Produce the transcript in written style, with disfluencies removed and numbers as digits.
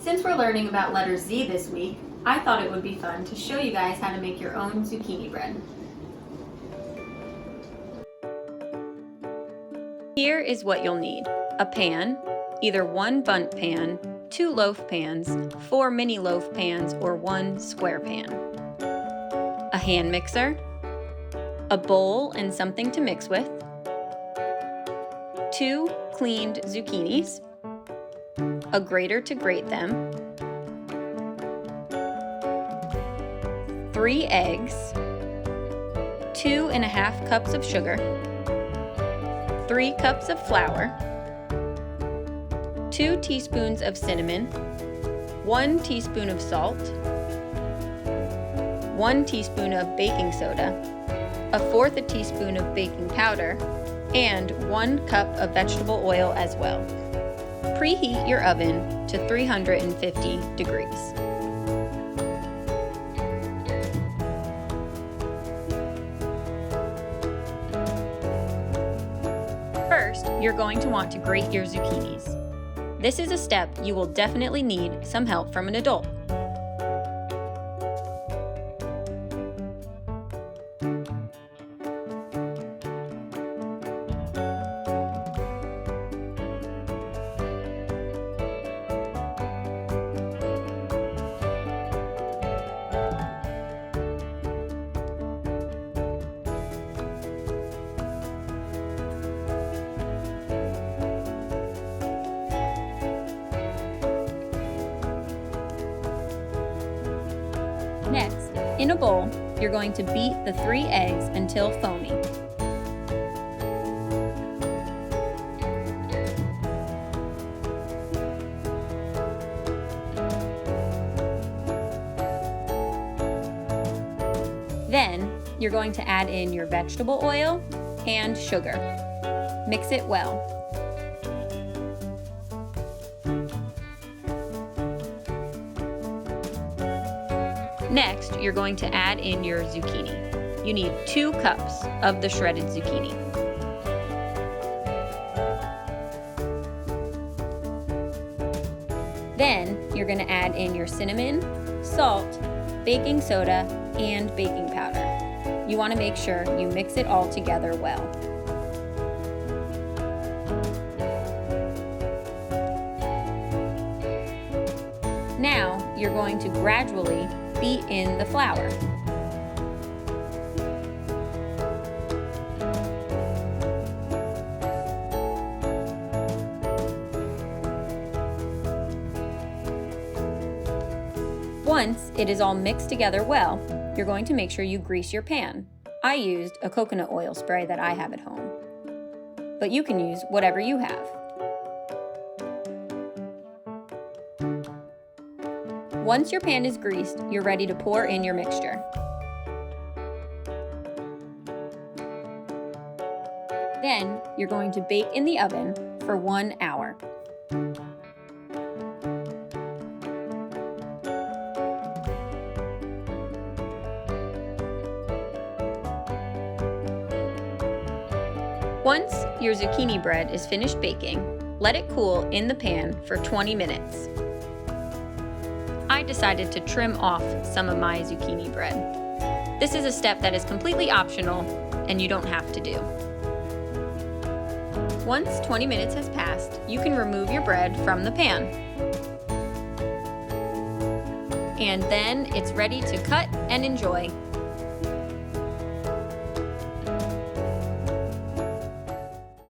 Since we're learning about letter Z this week, I thought it would be fun to show you guys how to make your own zucchini bread. Here is what you'll need: a pan, either one bundt pan, 2 loaf pans, 4 mini loaf pans, or 1 square pan, a hand mixer, a bowl and something to mix with, 2 cleaned zucchinis, a grater to grate them, 3 eggs, 2½ cups of sugar, 3 cups of flour, 2 teaspoons of cinnamon, 1 teaspoon of salt, 1 teaspoon of baking soda, 1/4 teaspoon of baking powder, and 1 cup of vegetable oil as well. Preheat your oven to 350 degrees. First, you're going to want to grate your zucchinis. This is a step you will definitely need some help from an adult. Next, in a bowl, you're going to beat the 3 eggs until foamy. Then, you're going to add in your vegetable oil and sugar. Mix it well. Next, you're going to add in your zucchini. You need 2 cups of the shredded zucchini. Then, you're going to add in your cinnamon, salt, baking soda, and baking powder. You want to make sure you mix it all together well. Now, you're going to gradually beat in the flour. Once it is all mixed together well, you're going to make sure you grease your pan. I used a coconut oil spray that I have at home, but you can use whatever you have. Once your pan is greased, you're ready to pour in your mixture. Then, you're going to bake in the oven for 1 hour. Once your zucchini bread is finished baking, let it cool in the pan for 20 minutes. I decided to trim off some of my zucchini bread. This is a step that is completely optional and you don't have to do. Once 20 minutes has passed, you can remove your bread from the pan. And then it's ready to cut and enjoy.